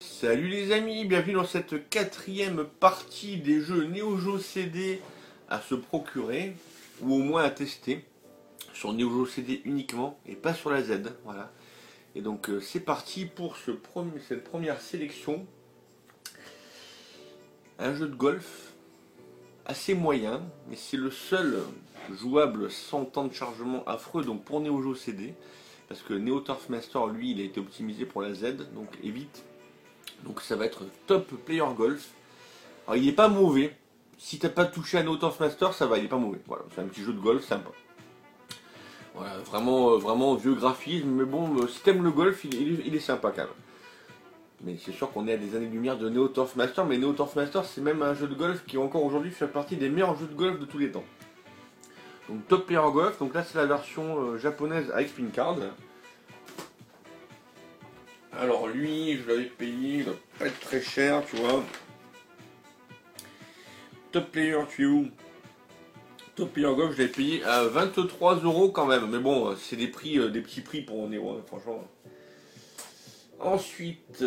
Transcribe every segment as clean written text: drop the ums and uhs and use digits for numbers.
Salut les amis, bienvenue dans cette quatrième partie des jeux Neo Geo CD à se procurer, ou au moins à tester, sur Neo Geo CD uniquement, et pas sur la Z, voilà. Et donc c'est parti pour cette première sélection. Un jeu de golf assez moyen, mais c'est le seul jouable sans temps de chargement affreux, donc pour Neo Geo CD, parce que Neo Turf Master, lui, il a été optimisé pour la Z, donc évite. Donc ça va être Top Player Golf. Alors il n'est pas mauvais. Si t'as pas touché à Neo Turf Master, ça va, il est pas mauvais. Voilà, c'est un petit jeu de golf sympa. Voilà, vraiment vieux graphisme, mais bon, si t'aimes le golf, il est sympa quand même. Mais c'est sûr qu'on est à des années-lumière de Neo Turf Master, mais Neo Turf Master c'est même un jeu de golf qui encore aujourd'hui fait partie des meilleurs jeux de golf de tous les temps. Donc Top Player Golf, donc là c'est la version japonaise avec Spin Card. Alors lui, je l'avais payé, il doit pas être très cher, tu vois. Top Player, tu es où? Top Player Golf, je l'avais payé à 23 € quand même. Mais bon, c'est des prix, des petits prix pour Neo, hein, franchement. Ensuite,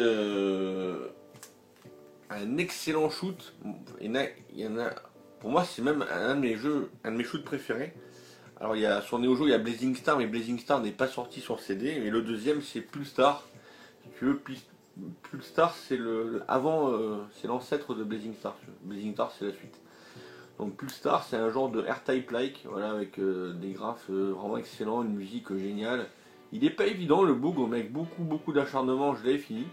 un excellent shoot. Il y en a, pour moi, c'est même un de mes jeux, un de mes shoots préférés. Alors, sur Neo Geo, il y a Blazing Star, mais Blazing Star n'est pas sorti sur CD. Et le deuxième, c'est Pulsar. Si tu veux, Pulsar, c'est c'est l'ancêtre de Blazing Star. Blazing Star, c'est la suite. Donc Pulsar, c'est un genre de R-Type-like, voilà, avec des graphes vraiment excellents, une musique géniale. Il n'est pas évident le bug, mais avec beaucoup d'acharnement, je l'avais fini.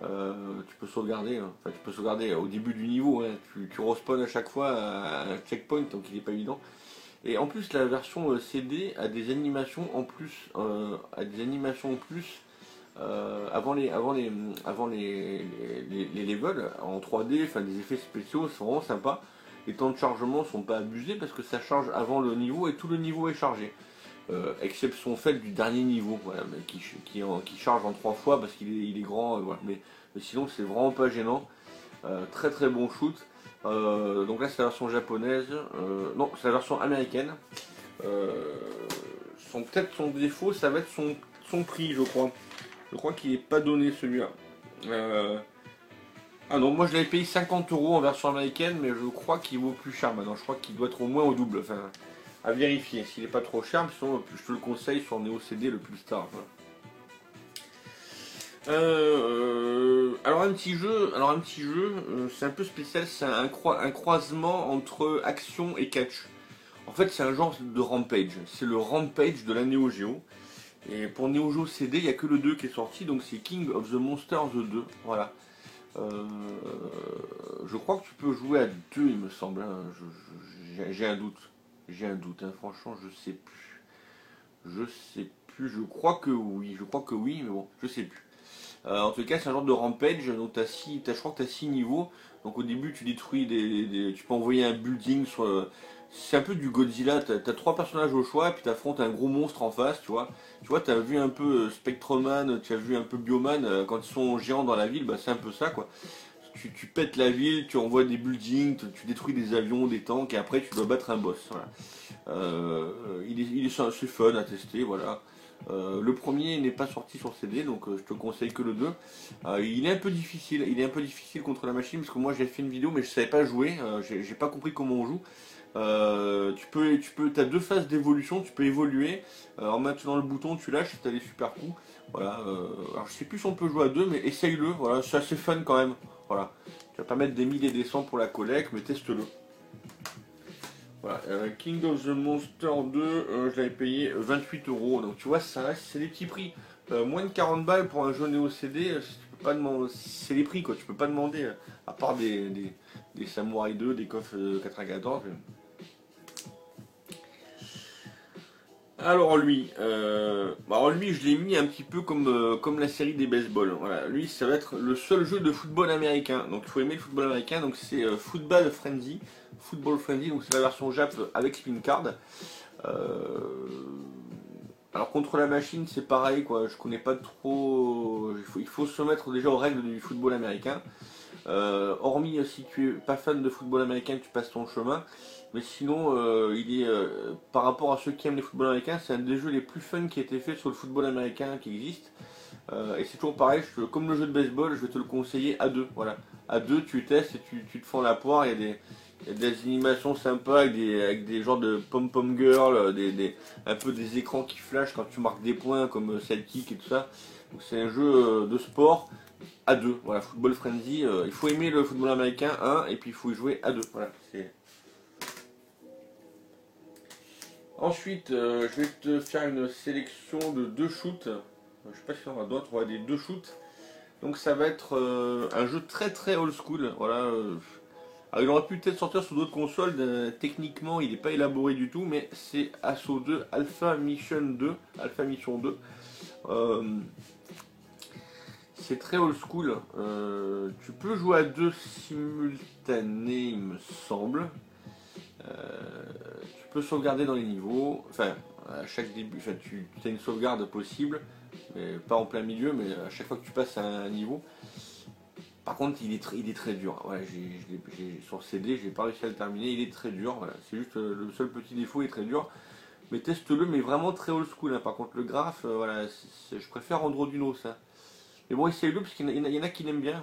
Tu peux sauvegarder, hein. Enfin tu peux sauvegarder au début du niveau, hein. Tu respawns à chaque fois à un checkpoint, donc il n'est pas évident. Et en plus la version CD a des animations en plus, avant les levels en 3D, enfin des effets spéciaux, c'est vraiment sympa. Les temps de chargement sont pas abusés parce que ça charge avant le niveau et tout le niveau est chargé. Exception faite du dernier niveau, voilà, mais qui charge en 3 fois parce qu'il est grand, voilà. Mais sinon c'est vraiment pas gênant. Très bon shoot. Donc là c'est la version japonaise, non c'est la version américaine. Peut-être son défaut, ça va être son prix, je crois. Je crois qu'il n'est pas donné celui-là. Ah non, moi je l'avais payé 50 € en version américaine, mais je crois qu'il vaut plus cher maintenant. Je crois qu'il doit être au moins au double. Enfin, à vérifier s'il n'est pas trop cher. Sinon, je te le conseille sur Neo CD le plus star. Alors un petit jeu, c'est un peu spécial. C'est un croisement entre action et catch. En fait, c'est un genre de Rampage. C'est le Rampage de la Neo Geo. Et pour Neo Geo CD, il n'y a que le 2 qui est sorti, donc c'est King of the Monsters 2. Voilà. Je crois que tu peux jouer à 2, il me semble. Hein. J'ai un doute. Hein. Franchement, je sais plus. Je crois que oui. Mais bon, je sais plus. En tout cas, c'est un genre de rampage. Donc, je crois que tu as 6 niveaux. Donc, au début, tu détruis tu peux envoyer un building sur. C'est un peu du Godzilla. Tu as 3 personnages au choix. Et puis, tu affrontes un gros monstre en face. Tu vois, tu as vu un peu Spectreman. Tu as vu un peu Bioman. Quand ils sont géants dans la ville, bah, c'est un peu ça, quoi. Tu pètes la ville, tu envoies des buildings, tu détruis des avions, des tanks, et après tu dois battre un boss. Voilà. C'est fun à tester, voilà. Le premier n'est pas sorti sur CD, donc je te conseille que le 2. Il est un peu difficile contre la machine, parce que moi j'ai fait une vidéo, mais je savais pas jouer, j'ai pas compris comment on joue. T'as 2 phases d'évolution, tu peux évoluer, en maintenant le bouton tu lâches, t'as des super coups. Voilà, alors je sais plus si on peut jouer à 2, mais essaye-le, voilà, c'est assez fun quand même. Voilà, tu vas pas mettre des milliers et des cents pour la collecte, mais teste-le. Voilà, King of the Monster 2, je l'avais payé 28 €. Donc tu vois, ça reste, c'est des petits prix. Moins de 40 balles pour un jeu Neo CD, c'est les prix quoi. Tu peux pas demander, à part des Samurai 2, des KOF 94. Alors lui, je l'ai mis un petit peu comme la série des baseball. Voilà, lui ça va être le seul jeu de football américain. Donc il faut aimer le football américain. Donc c'est Football Frenzy. Donc c'est la version Jap avec Spin Card. Alors contre la machine c'est pareil quoi. Je connais pas trop. Il faut se mettre déjà aux règles du football américain. Hormis si tu es pas fan de football américain, tu passes ton chemin. Mais sinon, par rapport à ceux qui aiment les footballs américains, c'est un des jeux les plus fun qui a été fait sur le football américain qui existe. Et c'est toujours pareil, comme le jeu de baseball, je vais te le conseiller à deux. Voilà. À deux, tu testes et tu te fends la poire. Il y a des animations sympas avec des genres de pom-pom girl, un peu des écrans qui flashent quand tu marques des points comme Celtic et tout ça. Donc c'est un jeu de sport à deux. Voilà, Football Frenzy. Il faut aimer le football américain, et puis il faut y jouer à deux. Voilà, Ensuite, je vais te faire une sélection de deux shoots. Je sais pas si on a d'autres, on va des deux shoots. Donc ça va être un jeu très très old school. Voilà. Alors il aurait pu peut-être sortir sur d'autres consoles. Techniquement, il n'est pas élaboré du tout, mais c'est Assault 2 Alpha Mission 2. Alpha Mission 2. Euh, c'est très old school. Tu peux jouer à deux simultanés, il me semble. Tu peux sauvegarder dans les niveaux. Enfin, à chaque début, enfin, tu as une sauvegarde possible, mais pas en plein milieu, mais à chaque fois que tu passes à un niveau. Par contre, il est très dur. Ouais, sur CD, j'ai pas réussi à le terminer. Il est très dur. Voilà. C'est juste le seul petit défaut, il est très dur. Mais teste-le, mais vraiment très old school. Hein. Par contre, le graphe, voilà, je préfère Androdino, ça. Mais bon, essaye-le parce qu'il y en a qui l'aiment bien.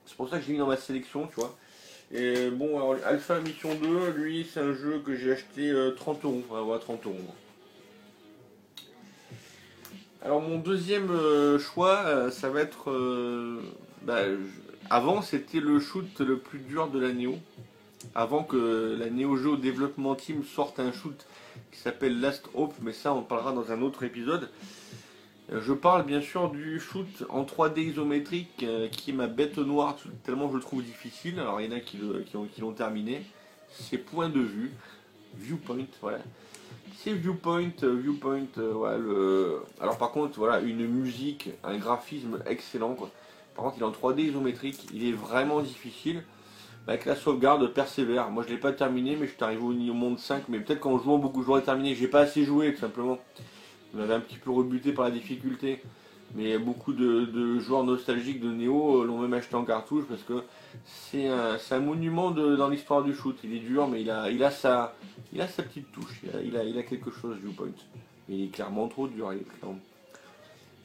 C'est pour ça que j'ai mis dans ma sélection, tu vois. Et bon, alors, Alpha Mission 2, lui, c'est un jeu que j'ai acheté 30 euros. Voilà, 30 euros. Alors, mon deuxième choix, ça va être. Avant, c'était le shoot le plus dur de la Neo. Avant que la Neo Geo Development Team sorte un shoot qui s'appelle Last Hope, mais ça, on parlera dans un autre épisode. Je parle bien sûr du shoot en 3D isométrique qui est ma bête noire tellement je le trouve difficile. Alors il y en a qui l'ont terminé. C'est Point de vue, Viewpoint, voilà. C'est Viewpoint, ouais, alors par contre, voilà, une musique, un graphisme excellent, quoi. Par contre, il est en 3D isométrique, il est vraiment difficile. Avec la sauvegarde, persévère. Moi je l'ai pas terminé, mais je suis arrivé au monde 5, mais peut-être qu'en jouant beaucoup, je l'aurais terminé. J'ai pas assez joué, tout simplement. On avait un petit peu rebuté par la difficulté. Mais beaucoup de joueurs nostalgiques de Neo l'ont même acheté en cartouche parce que c'est un monument dans l'histoire du shoot. Il est dur, mais il a sa petite touche. Il a quelque chose, Viewpoint. Mais il est clairement trop dur. Et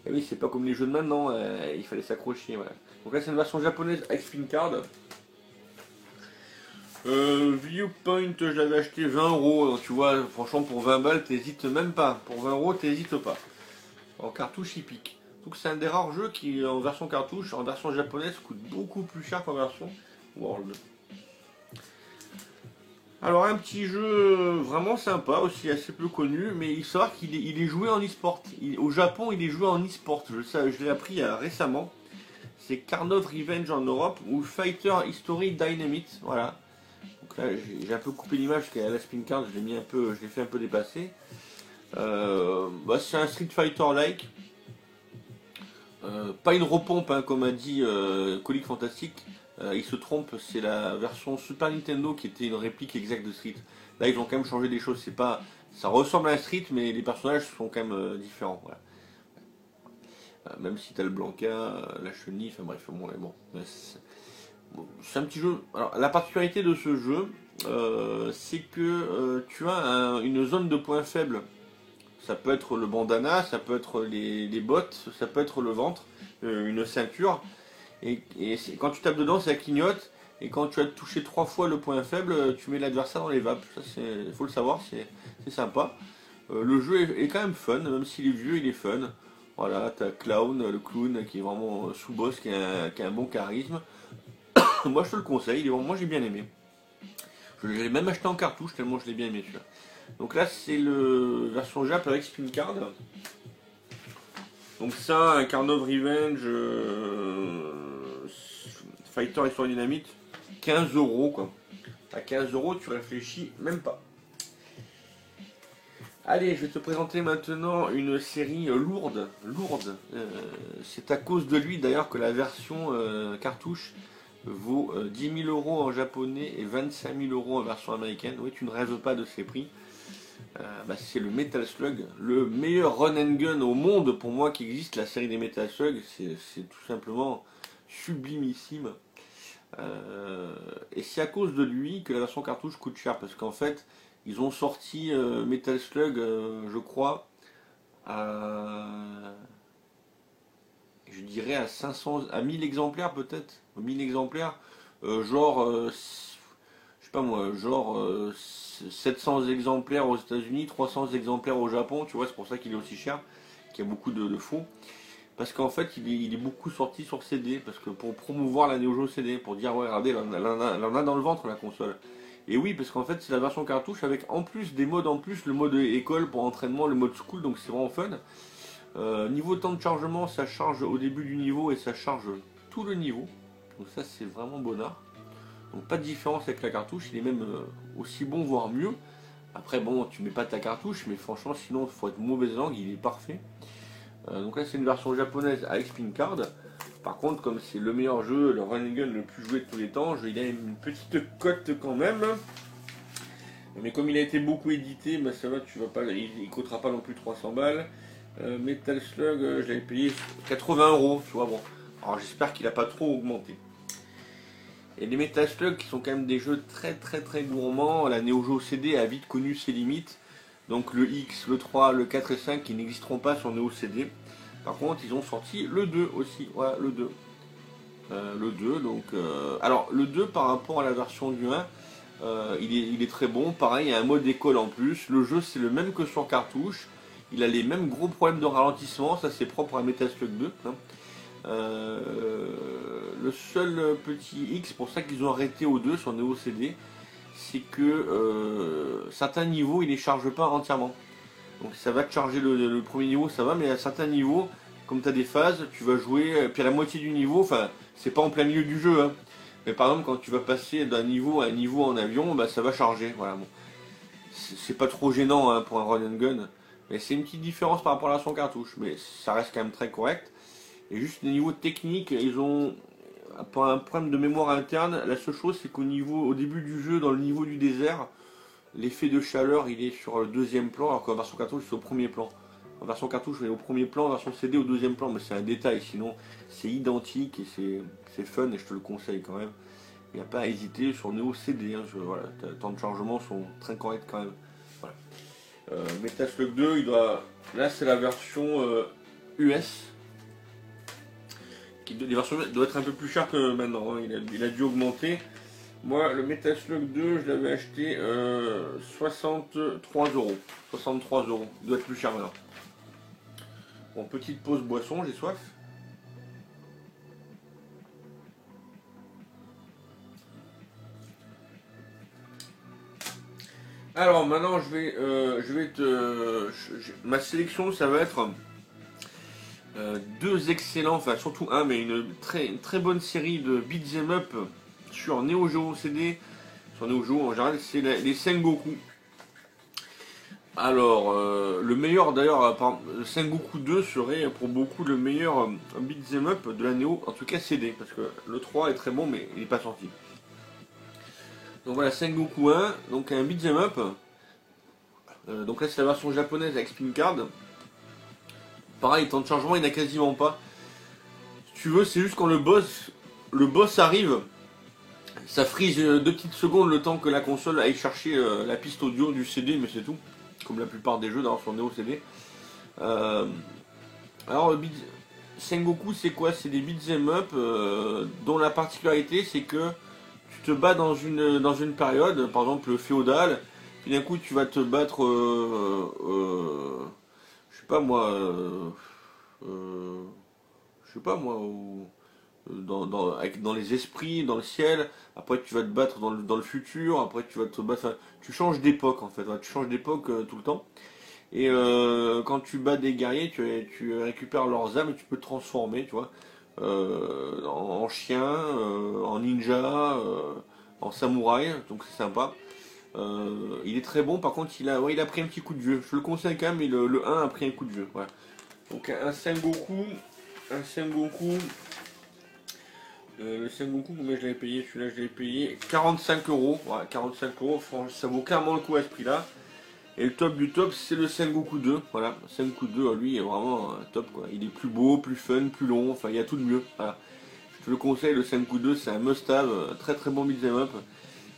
oui, c'est pas comme les jeux de maintenant. Il fallait s'accrocher. Voilà. Donc là, c'est une version japonaise avec spin card. Viewpoint, je l'avais acheté 20 euros. Donc, tu vois, franchement, pour 20 balles, t'hésites même pas. Pour 20 euros, t'hésites pas. En cartouche, il pique. Donc, c'est un des rares jeux qui, en version cartouche, en version japonaise, coûte beaucoup plus cher qu'en version World. Alors, un petit jeu vraiment sympa, aussi assez peu connu, mais il faut savoir qu'il est joué en e-sport. Au Japon, il est joué en e-sport. Je l'ai appris récemment. C'est Carnov Revenge en Europe ou Fighter History Dynamite. Voilà. Donc là, j'ai un peu coupé l'image parce qu'à la spin card, je l'ai fait un peu dépasser. C'est un Street Fighter-like. Pas une repompe, hein, comme a dit Colique Fantastique. Il se trompe, c'est la version Super Nintendo qui était une réplique exacte de Street. Là, ils ont quand même changé des choses. Ça ressemble à Street, mais les personnages sont quand même différents. Voilà. Même si t'as le Blanca, la chenille, enfin bref, bon. C'est un petit jeu. Alors, la particularité de ce jeu, c'est que tu as une zone de points faibles. Ça peut être le bandana, ça peut être les bottes, ça peut être le ventre, une ceinture. Et quand tu tapes dedans, ça clignote. Et quand tu as touché 3 fois le point faible, tu mets l'adversaire dans les vapes. Ça, il faut le savoir, c'est sympa. Le jeu est quand même fun, même s'il est vieux, il est fun. Voilà, t'as Clown, le clown qui est vraiment sous-boss, qui a un bon charisme. Moi, je te le conseille, moi j'ai bien aimé. Je l'ai même acheté en cartouche tellement je l'ai bien aimé celui-là. Donc là, c'est le version Jap avec spin card. Donc ça, un Carnov Revenge Fighter Histoire Dynamite, 15 euros quoi. À 15 euros, tu réfléchis même pas. Allez, je vais te présenter maintenant une série lourde. C'est à cause de lui d'ailleurs que la version cartouche vaut 10 000 euros en japonais et 25 000 euros en version américaine. Oui, tu ne rêves pas de ces prix. C'est le Metal Slug, le meilleur run and gun au monde pour moi qui existe. La série des Metal Slug, c'est tout simplement sublimissime. Et c'est à cause de lui que la version cartouche coûte cher parce qu'en fait ils ont sorti Metal Slug, je crois, à je dirais à 500, à 1000 exemplaires peut-être, 1000 exemplaires, je sais pas moi, 700 exemplaires aux États-Unis, 300 exemplaires au Japon, tu vois, c'est pour ça qu'il est aussi cher, qu'il y a beaucoup de faux. Parce qu'en fait, il est beaucoup sorti sur CD, parce que pour promouvoir la Neo Geo CD, pour dire, ouais, regardez, elle en a dans le ventre la console. Et oui, parce qu'en fait, c'est la version cartouche avec en plus des modes en plus, le mode école pour entraînement, le mode school, donc c'est vraiment fun. Niveau temps de chargement, ça charge au début du niveau et ça charge tout le niveau. Donc ça, c'est vraiment bonnard. Donc pas de différence avec la cartouche, il est même aussi bon, voire mieux. Après, bon, tu mets pas ta cartouche, mais franchement, sinon, il faut être mauvaise langue, il est parfait. Donc là, c'est une version japonaise avec Spin Card. Par contre, comme c'est le meilleur jeu, le run and gun le plus joué de tous les temps, il a une petite cote quand même. Mais comme il a été beaucoup édité, bah ça va, tu vas pas, il coûtera pas non plus 300 balles. Metal Slug, je l'avais payé 80 €, tu vois, bon. Alors j'espère qu'il n'a pas trop augmenté. Et les Metal Slug qui sont quand même des jeux très gourmands, la Neo Geo CD a vite connu ses limites. Donc le X, le 3, le 4 et 5 qui n'existeront pas sur Neo CD. Par contre, ils ont sorti le 2 aussi, voilà, le 2. Le 2, donc... alors, le 2 par rapport à la version du 1, il est très bon. Pareil, il y a un mode école en plus. Le jeu, c'est le même que sur cartouche. Il a les mêmes gros problèmes de ralentissement. Ça, c'est propre à Metal Slug 2. Hein. Le seul petit X, pour ça qu'ils ont arrêté au 2 sur Neo CD, c'est que certains niveaux, il les charge pas entièrement. Donc ça va te charger le premier niveau, ça va, mais à certains niveaux, comme tu as des phases, tu vas jouer, puis à la moitié du niveau, enfin, c'est pas en plein milieu du jeu, hein. Mais par exemple, quand tu vas passer d'un niveau à un niveau en avion, bah, ça va charger. Voilà, bon. C'est pas trop gênant hein, pour un run and gun, mais c'est une petite différence par rapport à la son cartouche, mais ça reste quand même très correct. Et juste au niveau technique, ils ont pas un problème de mémoire interne. La seule chose, c'est au début du jeu, dans le niveau du désert, l'effet de chaleur, il est sur le deuxième plan, alors qu'en version cartouche, c'est au premier plan. En version cartouche, il est au premier plan, en version CD, au deuxième plan, mais c'est un détail, sinon c'est identique et c'est fun et je te le conseille quand même. Il n'y a pas à hésiter sur Neo CD, hein, voilà, les temps de chargement sont très corrects quand même. Voilà. Metal Slug 2, là c'est la version US. Les versions doivent être un peu plus chères que maintenant, hein. Il a dû augmenter. Moi, le Metal Slug 2, je l'avais acheté 63 €. 63 €. Il doit être plus cher maintenant. Bon, petite pause boisson, j'ai soif. Alors maintenant, ma sélection, ça va être deux excellents, enfin surtout un, mais une très bonne série de beat'em up sur Neo Geo CD. Sur Neo Geo en général, c'est les Sengoku. Alors, le meilleur d'ailleurs, Sengoku 2 serait pour beaucoup le meilleur beat'em up de la Neo, en tout cas CD, parce que le 3 est très bon, mais il n'est pas sorti. Donc voilà, Sengoku 1, donc un beat'em up. Donc là, c'est la version japonaise avec Spin Card. Pareil, temps de chargement, il n'y en a quasiment pas. Si tu veux, c'est juste quand le boss arrive, ça frise 2 petites secondes le temps que la console aille chercher la piste audio du CD, mais c'est tout. Comme la plupart des jeux d'ailleurs sur Neo CD. Alors, Sengoku, c'est quoi? C'est des beat'em up dont la particularité, c'est que tu te bats dans une période, par exemple féodale, puis d'un coup tu vas te battre, je sais pas moi, je sais pas moi, dans les esprits, dans le ciel. Après tu vas te battre dans le futur. Après tu vas te battre. Enfin, tu changes d'époque en fait. Tu changes d'époque tout le temps. Et quand tu bats des guerriers, tu récupères leurs âmes et tu peux te transformer, tu vois, en chien, en ninja, en samouraï. Donc c'est sympa. Il est très bon. Par contre, il a pris un petit coup de vieux. Je le conseille quand même. Mais le 1 a pris un coup de vieux. Voilà. Donc un Sengoku. Le Sengoku, combien je l'avais payé? Celui-là, je l'avais payé 45 €. Voilà, 45 €, franchement, ça vaut clairement le coup à ce prix-là. Et le top du top, c'est le Sengoku 2. Voilà, Sengoku 2, lui, est vraiment top, quoi. Il est plus beau, plus fun, plus long, enfin, il y a tout de mieux. Voilà. Je te le conseille, le Sengoku 2, c'est un must-have, très bon beat'em up.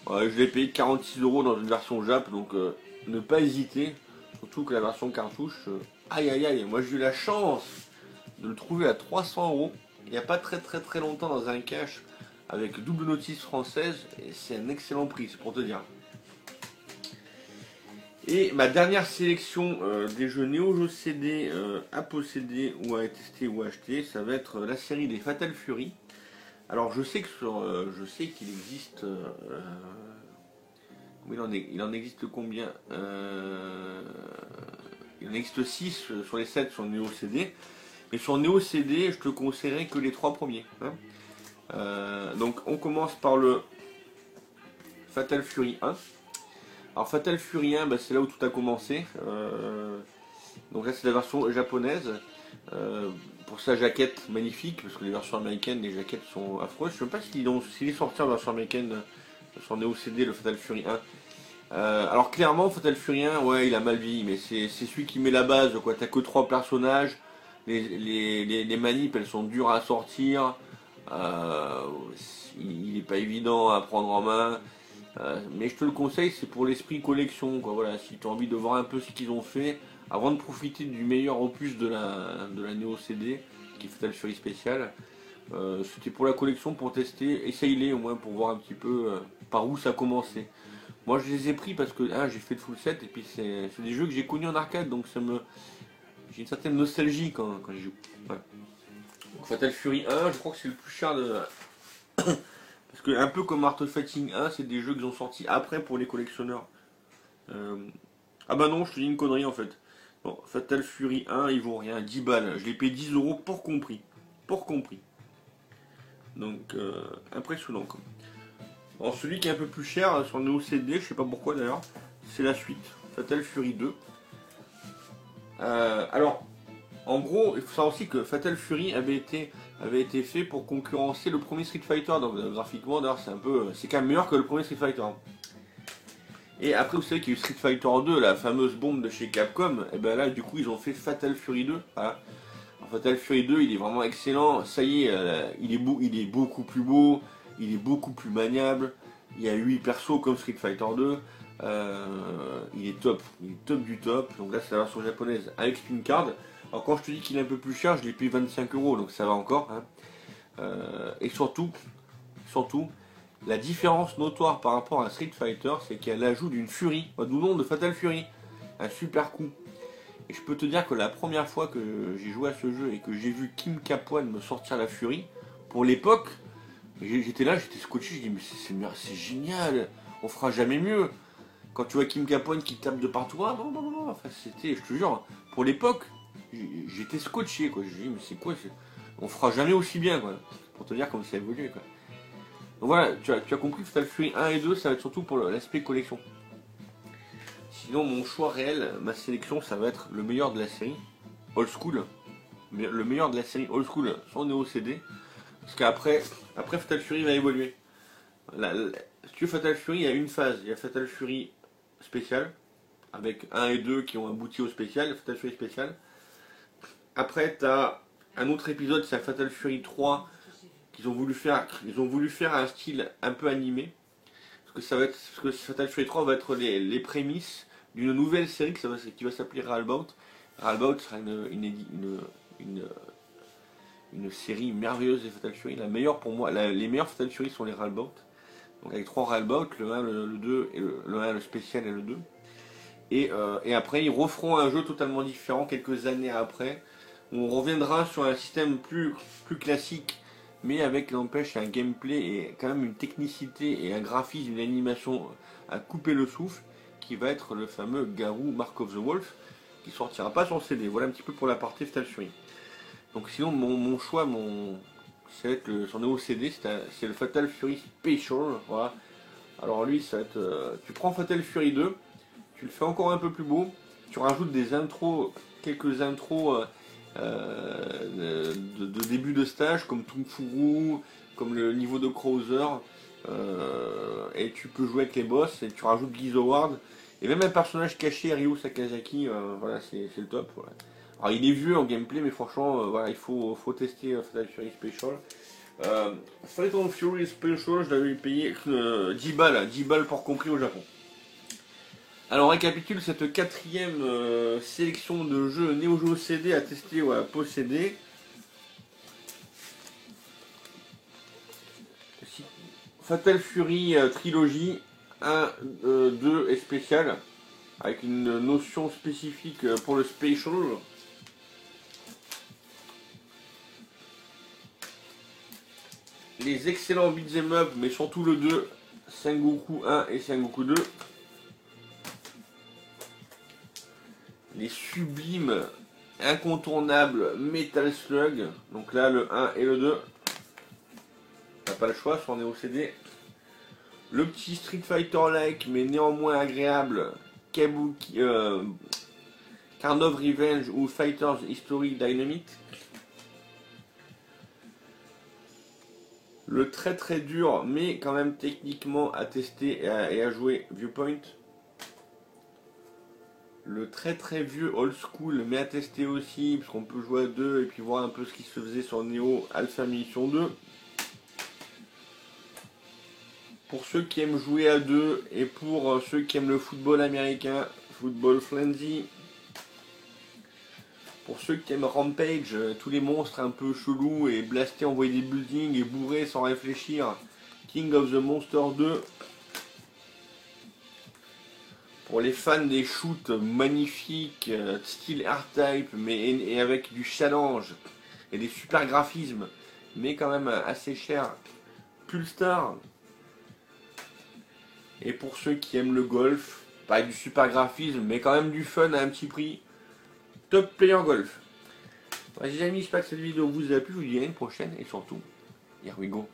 Voilà, je l'ai payé 46 € dans une version Jap, donc ne pas hésiter. Surtout que la version cartouche, aïe aïe aïe, moi j'ai eu la chance de le trouver à 300 €. Il n'y a pas très longtemps dans un cache avec double notice française. Et c'est un excellent prix, c'est pour te dire. Et ma dernière sélection des jeux Neo Geo CD à posséder ou à tester ou à acheter, ça va être la série des Fatal Fury. Alors je sais que je sais qu'il existe il en existe combien il en existe 6 sur les 7 sur Neo CD. Mais sur Neo CD, je te conseillerais que les 3 premiers. Hein. Donc on commence par le Fatal Fury 1. Alors Fatal Fury 1, bah, c'est là où tout a commencé. Donc là c'est la version japonaise. Pour sa jaquette magnifique, parce que les versions américaines, les jaquettes sont affreuses. Je ne sais pas s'il est sorti en version américaine sur Neo CD, le Fatal Fury 1. Alors clairement, Fatal Fury 1, ouais, il a mal vieilli, mais c'est celui qui met la base, quoi. T'as que 3 personnages, les manips, elles sont dures à sortir. Il n'est pas évident à prendre en main. Mais je te le conseille, c'est pour l'esprit collection, quoi. Voilà, si tu as envie de voir un peu ce qu'ils ont fait, avant de profiter du meilleur opus de la Neo CD, qui est Fatal Fury Special, c'était pour la collection, pour tester, essaye-les au moins pour voir un petit peu par où ça a commencé. Moi je les ai pris parce que j'ai fait le full set et puis c'est des jeux que j'ai connus en arcade, donc j'ai une certaine nostalgie quand j'y joue. Ouais. Donc, Fatal Fury 1, je crois que c'est le plus cher de... Parce que un peu comme Art of Fighting 1, c'est des jeux qu'ils ont sortis après pour les collectionneurs. Ah bah non, je te dis une connerie en fait. Bon, Fatal Fury 1, il vaut rien, 10 balles. Je l'ai payé 10 € pour compris. Pour compris. Donc, impressionnant quoi. Bon, celui qui est un peu plus cher sur le Neo CD, je sais pas pourquoi d'ailleurs, c'est la suite. Fatal Fury 2. Alors, en gros, il faut savoir aussi que Fatal Fury avait été fait pour concurrencer le premier Street Fighter. Donc graphiquement, d'ailleurs, c'est quand même meilleur que le premier Street Fighter. Et après, vous savez qu'il y a eu Street Fighter 2, la fameuse bombe de chez Capcom. Et ben là, du coup, ils ont fait Fatal Fury 2. Voilà. Alors, Fatal Fury 2, il est vraiment excellent. Ça y est, il est beaucoup plus beau, il est beaucoup plus maniable. Il y a 8 persos comme Street Fighter 2. Il est top du top. Donc là, c'est la version japonaise avec Spin Card. Alors quand je te dis qu'il est un peu plus cher, je l'ai payé 25 €, donc ça va encore. Hein. Et surtout, la différence notoire par rapport à Street Fighter, c'est qu'il y a l'ajout d'une Fury, du nom de Fatal Fury, un super coup. Et je peux te dire que la première fois que j'ai joué à ce jeu et que j'ai vu Kim Kapoan me sortir la Fury, pour l'époque, j'étais scotché, je dis mais c'est génial, on fera jamais mieux. Quand tu vois Kim Kapoan qui tape de partout, non, enfin c'était, je te jure, pour l'époque, j'étais scotché quoi, je dis mais c'est quoi, on fera jamais aussi bien quoi, pour te dire comme ça a évolué quoi. Donc voilà, tu as compris, Fatal Fury 1 et 2, ça va être surtout pour l'aspect collection. Sinon mon choix réel, ma sélection, ça va être le meilleur de la série, old school, le meilleur de la série old school sur Neo CD, parce qu'après Fatal Fury va évoluer. Si tu veux Fatal Fury, il y a une phase, il y a Fatal Fury spécial, avec 1 et 2 qui ont abouti au spécial, Fatal Fury spécial. Après, tu as un autre épisode, c'est Fatal Fury 3, qu'ils ont voulu faire. Ils ont voulu faire un style un peu animé. Parce que Fatal Fury 3 va être les prémices d'une nouvelle série qui va s'appeler Ralbout. Ralbout sera une série merveilleuse des Fatal Fury. La meilleure pour moi, les meilleurs Fatal Fury sont les Ralbout. Donc avec 3 Ralbout, le 1, le 2, et le 1, le spécial et le 2. Et après, ils referont un jeu totalement différent quelques années après. Où on reviendra sur un système plus classique, mais avec, n'empêche, un gameplay et quand même une technicité et un graphisme, une animation à couper le souffle, qui va être le fameux Garou Mark of the Wolf, qui sortira pas sur CD. Voilà un petit peu pour la partie Fatal Fury. Donc sinon, mon choix, ça va être sur Neo CD, c'est le Fatal Fury Special. Voilà. Alors lui, ça va être, tu prends Fatal Fury 2, tu le fais encore un peu plus beau, tu rajoutes des intros, quelques intros de début de stage, comme Tung Furu, comme le niveau de Krauser, et tu peux jouer avec les boss, et tu rajoutes Guy Howard, et même un personnage caché, Ryu Sakazaki, voilà, c'est le top. Voilà. Alors il est vieux en gameplay, mais franchement, voilà, il faut tester Fatal Fury Special. Fatal Fury Special, je l'avais payé 10 balles pour compris au Japon. Alors on récapitule cette quatrième sélection de jeux Neo Geo CD à tester ou à posséder. Fatal Fury Trilogy 1, 2 et spécial, avec une notion spécifique pour le special. Les excellents beat'em up, mais surtout le 2, Sengoku 1 et Sengoku 2. Les sublimes, incontournables Metal Slug, donc là le 1 et le 2. T'as pas le choix, soit on est au CD. Le petit Street Fighter-like, mais néanmoins agréable, Kabuki, Carnov Revenge ou Fighters History Dynamite. Le très très dur, mais quand même techniquement à tester et à jouer, Viewpoint. Le très très vieux old school, mais à tester aussi, parce qu'on peut jouer à deux et puis voir un peu ce qui se faisait sur Neo Alpha Mission 2. Pour ceux qui aiment jouer à deux et pour ceux qui aiment le football américain, Football Frenzy. Pour ceux qui aiment Rampage, tous les monstres un peu chelous et blaster, envoyer des buildings et bourrer sans réfléchir, King of the Monster 2. Pour les fans des shoots magnifiques, style R-Type, mais et avec du challenge et des super graphismes, mais quand même assez cher, Pulstar. Et pour ceux qui aiment le golf, pas du super graphisme, mais quand même du fun à un petit prix, Top Player Golf. Les amis, j'espère que cette vidéo vous a plu, je vous dis à une prochaine et surtout, here we go.